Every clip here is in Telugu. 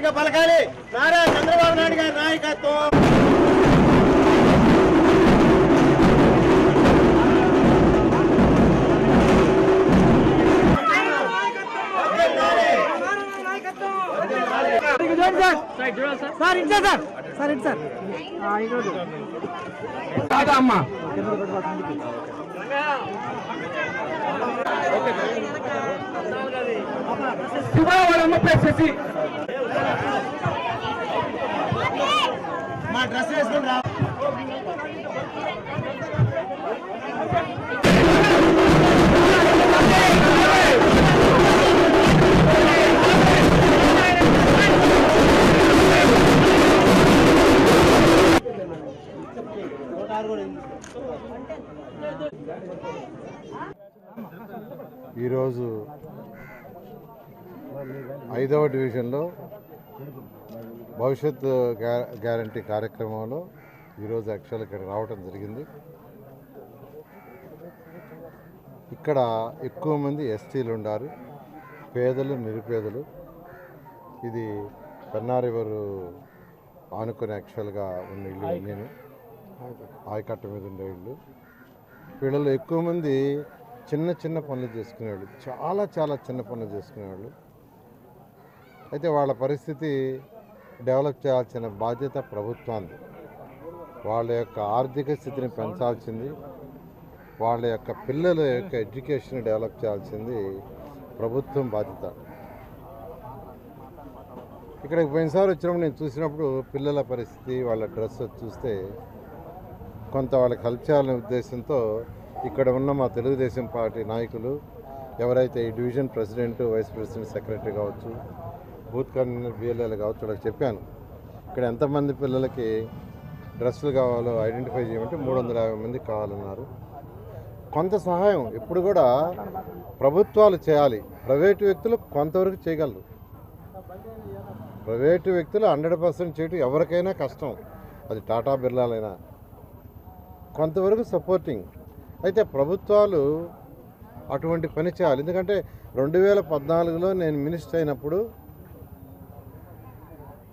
గట్టిగా పలకాలి. నారా చంద్రబాబు నాయుడు గారి నాయకత్వం. అమ్మా మా డ్రెస్ వేసుకుని రా. ఈరోజు 5వ డివిజన్లో భవిష్యత్ గ్యారంటీ కార్యక్రమంలో ఈరోజు యాక్చువల్ ఇక్కడ రావడం జరిగింది. ఇక్కడ ఎక్కువ మంది ఎస్టీలు ఉన్నారు, పేదలు నిరుపేదలు. ఇది పెన్నా రివర్ ఆనుకొని యాక్చువల్గా ఉన్న ఇల్లు. నేను ఆయకట్ట మీద ఉండే ఇల్లు. వీళ్ళలో ఎక్కువ మంది చిన్న చిన్న పనులు చేసుకునేవాళ్ళు, చాలా చాలా చిన్న పనులు చేసుకునేవాళ్ళు. అయితే వాళ్ళ పరిస్థితి డెవలప్ చేయాల్సిన బాధ్యత ప్రభుత్వాన్ని. వాళ్ళ యొక్క ఆర్థిక స్థితిని పెంచాల్సింది, వాళ్ళ యొక్క పిల్లల యొక్క ఎడ్యుకేషన్ డెవలప్ చేయాల్సింది ప్రభుత్వం బాధ్యత. ఇక్కడికి పోయినసారి వచ్చినప్పుడు నేను చూసినప్పుడు పిల్లల పరిస్థితి, వాళ్ళ డ్రెస్ చూస్తే కొంత వాళ్ళకి హెల్ప్ చేయాలనే ఉద్దేశంతో ఇక్కడ ఉన్న మా తెలుగుదేశం పార్టీ నాయకులు ఎవరైతే ఈ division president, vice president, secretary కావచ్చు, బూత్ కన్వీనర్, బిఎల్ఏలు కావచ్చు, వాళ్ళకి చెప్పాను ఇక్కడ ఎంతమంది పిల్లలకి డ్రెస్సులు కావాలో ఐడెంటిఫై చేయమంటే 350 మంది కావాలన్నారు. కొంత సహాయం ఇప్పుడు కూడా ప్రభుత్వాలు చేయాలి. ప్రైవేటు వ్యక్తులు కొంతవరకు చేయగలరు. ప్రైవేటు వ్యక్తులు 100% చేయటం ఎవరికైనా కష్టం. అది టాటా బిర్లాలైనా కొంతవరకు సపోర్టింగ్. అయితే ప్రభుత్వాలు అటువంటి పని చేయాలి. ఎందుకంటే 2014లో నేను మినిస్టర్ అయినప్పుడు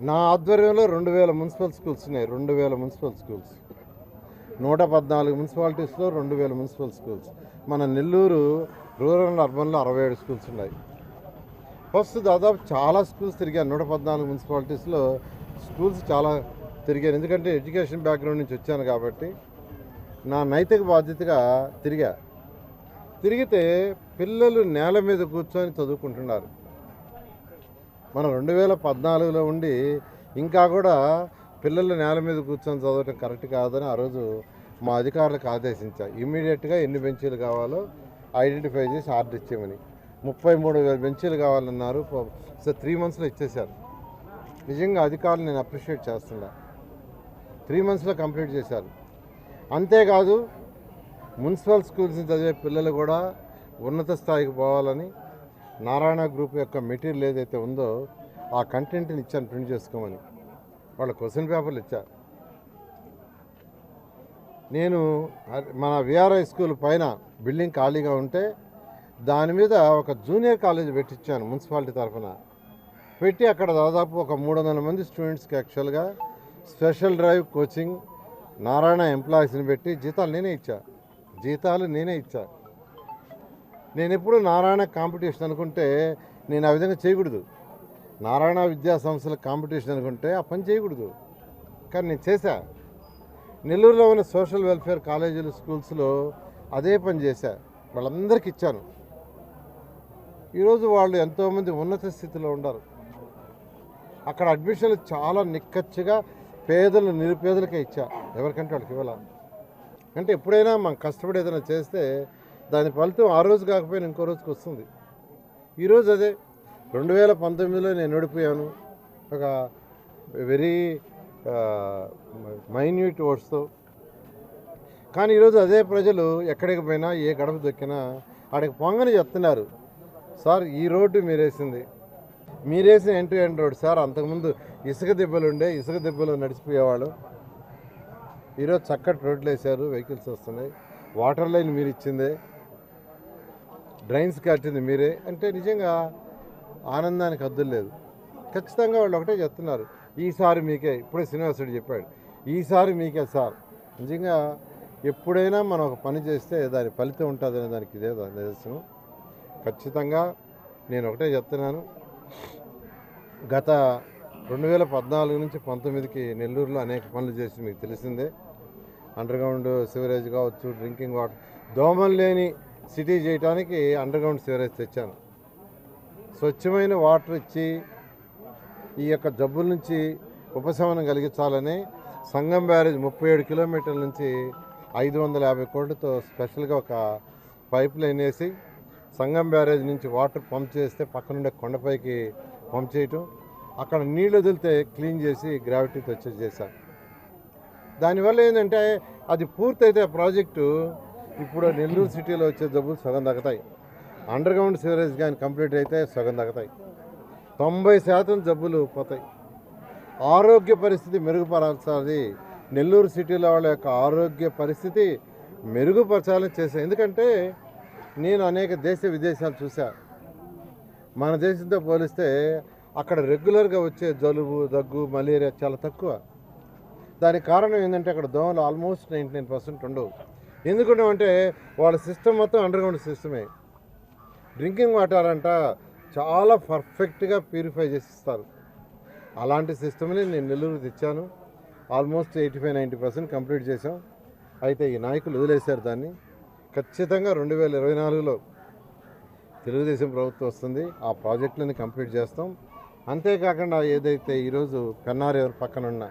నా ఆధ్వర్యంలో 2000 మున్సిపల్ స్కూల్స్ ఉన్నాయి. 2000 మున్సిపల్ స్కూల్స్, 114 మున్సిపాలిటీస్లో 2000 మున్సిపల్ స్కూల్స్. మన నెల్లూరు రూరల్ అర్బన్లో 67 స్కూల్స్ ఉన్నాయి. ఫస్ట్ దాదాపు చాలా స్కూల్స్ తిరిగాను. 114 మున్సిపాలిటీస్లో స్కూల్స్ చాలా తిరిగాను. ఎందుకంటే ఎడ్యుకేషన్ బ్యాక్గ్రౌండ్ నుంచి వచ్చాను కాబట్టి నా నైతిక బాధ్యతగా తిరిగితే పిల్లలు నేల మీద కూర్చొని చదువుకుంటున్నారు. మనం 2014లో ఉండి ఇంకా కూడా పిల్లలు నేల మీద కూర్చొని చదవటం కరెక్ట్ కాదని ఆ రోజు మా అధికారులకు ఆదేశించా. ఇమ్మీడియట్గా ఎన్ని బెంచీలు కావాలో ఐడెంటిఫై చేసి ఆర్డర్ ఇచ్చేమని. 33,000 బెంచీలు కావాలన్నారు. 3 మంత్స్లో ఇచ్చేశారు. నిజంగా అధికారులు నేను అప్రిషియేట్ చేస్తున్నా. 3 మంత్స్లో కంప్లీట్ చేశారు. అంతేకాదు మున్సిపల్ స్కూల్స్ని చదివే పిల్లలు కూడా ఉన్నత స్థాయికి పోవాలని నారాయణ గ్రూప్ యొక్క మెటీరియల్ ఏదైతే ఉందో ఆ కంటెంట్ని ఇచ్చాను ప్రింట్ చేసుకోమని. వాళ్ళ క్వశ్చన్ పేపర్లు ఇచ్చా. నేను మన విఆర్ఐ స్కూల్ పైన బిల్డింగ్ ఖాళీగా ఉంటే దాని మీద ఒక జూనియర్ కాలేజ్ పెట్టించాను మున్సిపాలిటీ తరఫున. పెట్టి అక్కడ దాదాపు ఒక 300 మంది స్టూడెంట్స్కి యాక్చువల్గా స్పెషల్ డ్రైవ్ కోచింగ్ నారాయణ ఎంప్లాయీస్ని పెట్టి జీతాలు నేనే ఇచ్చా. నేను ఎప్పుడు నారాయణ కాంపిటీషన్ అనుకుంటే నేను ఆ విధంగా చేయకూడదు. నారాయణ విద్యా సంస్థల కాంపిటీషన్ అనుకుంటే ఆ పని చేయకూడదు. కానీ నేను చేశా. నెల్లూరులో ఉన్న సోషల్ వెల్ఫేర్ కాలేజీలు, స్కూల్స్లో అదే పని చేశా. వాళ్ళందరికీ ఇచ్చాను. ఈరోజు వాళ్ళు ఎంతోమంది ఉన్నత స్థితిలో ఉన్నారు. అక్కడ అడ్మిషన్లు చాలా నిక్కచ్చిగా పేదలు నిరుపేదలకే ఇచ్చా. ఎవరికంటే వాళ్ళకి ఇవ్వాల. అంటే ఎప్పుడైనా మనం కష్టపడి ఏదైనా చేస్తే దాని ఫలితం ఆ రోజు కాకపోయినా ఇంకో రోజుకి వస్తుంది. ఈరోజు అదే 2019లో నేను ఓడిపోయాను ఒక వెరీ మైన్యూట్ ఓట్స్తో. కానీ ఈరోజు అదే ప్రజలు ఎక్కడికి పోయినా ఏ గడప దొక్కినా ఆడికి పొంగని చెప్తున్నారు, సార్ ఈ రోడ్డు మీరేసిన ఎంట్రీ ఎండ్ రోడ్ సార్, అంతకుముందు ఇసుక దెబ్బలు ఉండే, ఇసుక దెబ్బలు నడిచిపోయేవాళ్ళు. ఈరోజు చక్కటి రోడ్లు వేశారు, వెహికల్స్ వస్తున్నాయి. వాటర్ లైన్ మీరు ఇచ్చిందే, డ్రైన్స్ కట్టింది మీరే. అంటే నిజంగా ఆనందానికి హద్దులు లేదు. ఖచ్చితంగా వాళ్ళు ఒకటే చెప్తున్నారు, ఈసారి మీకే. ఇప్పుడే శ్రీనివాసుడు చెప్పాడు, ఈసారి మీకే సార్. నిజంగా ఎప్పుడైనా మనం ఒక పని చేస్తే దాని ఫలితం ఉంటుంది అనే దానికి ఇదే నిదర్శనం. ఖచ్చితంగా నేను ఒకటే చెప్తున్నాను, గత 2014 నుంచి 19కి నెల్లూరులో అనేక పనులు చేసి మీకు తెలిసిందే. అండర్గ్రౌండ్ సివరేజ్ కావచ్చు, డ్రింకింగ్ వాటర్, దోమలు లేని సిటీ చేయడానికి అండర్గ్రౌండ్ సివరేజ్ తెచ్చాను. స్వచ్ఛమైన వాటర్ ఇచ్చి ఈ యొక్క జబ్బుల నుంచి ఉపశమనం కలిగించాలని సంగం బ్యారేజ్ 37 కిలోమీటర్ల నుంచి 550 కోట్లతో స్పెషల్గా ఒక పైప్ లైన్ వేసి సంగం బ్యారేజ్ నుంచి వాటర్ పంప్ చేస్తే పక్కనుండే కొండపైకి పంప్ చేయటం, అక్కడ నీళ్ళు వదిలితే క్లీన్ చేసి గ్రావిటీతో వచ్చేసి చేశాను. దానివల్ల ఏంటంటే అది పూర్తయితే ప్రాజెక్టు ఇప్పుడు నెల్లూరు సిటీలో వచ్చే జబ్బులు సగం తగ్గుతాయి. అండర్గ్రౌండ్ సివరేజ్ కానీ కంప్లీట్ అయితే సగం తగ్గుతాయి. 90% జబ్బులు పోతాయి. ఆరోగ్య పరిస్థితి మెరుగుపరచాలి, నెల్లూరు సిటీలో వాళ్ళ యొక్క ఆరోగ్య పరిస్థితి మెరుగుపరచాలని చేశాను. ఎందుకంటే నేను అనేక దేశ విదేశాలు చూసా. మన దేశంతో పోలిస్తే అక్కడ రెగ్యులర్గా వచ్చే జలుబు, దగ్గు, మలేరియా చాలా తక్కువ. దానికి కారణం ఏంటంటే అక్కడ దోమలు ఆల్మోస్ట్ 99% ఉండవు. ఎందుకంటే వాళ్ళ సిస్టమ్ మొత్తం అండర్గ్రౌండ్ సిస్టమే. డ్రింకింగ్ వాటర్ అంట చాలా పర్ఫెక్ట్గా ప్యూరిఫై చేసి ఇస్తారు. అలాంటి సిస్టమ్ని నేను నెల్లూరు తెచ్చాను. ఆల్మోస్ట్ 85-90% కంప్లీట్ చేసాం. అయితే ఈ నాయకులు వదిలేశారు దాన్ని. ఖచ్చితంగా 2024లో తెలుగుదేశం ప్రభుత్వం వస్తుంది, ఆ ప్రాజెక్టులని కంప్లీట్ చేస్తాం. అంతేకాకుండా ఏదైతే ఈరోజు పెన్నార్ ఎవరి పక్కన ఉన్న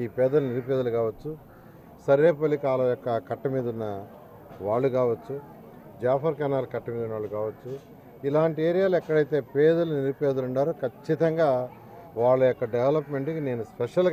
ఈ పేదలు, నిరుపేదలు కావచ్చు, సర్వేపల్లి కాలం యొక్క కట్ట మీద ఉన్న వాళ్ళు కావచ్చు, జాఫర్ కెనాల్ కట్ట మీద ఉన్న వాళ్ళు కావచ్చు, ఇలాంటి ఏరియాలు ఎక్కడైతే పేదలు, నిరుపేదలు ఉన్నారో ఖచ్చితంగా వాళ్ళ యొక్క డెవలప్మెంట్కి నేను స్పెషల్గా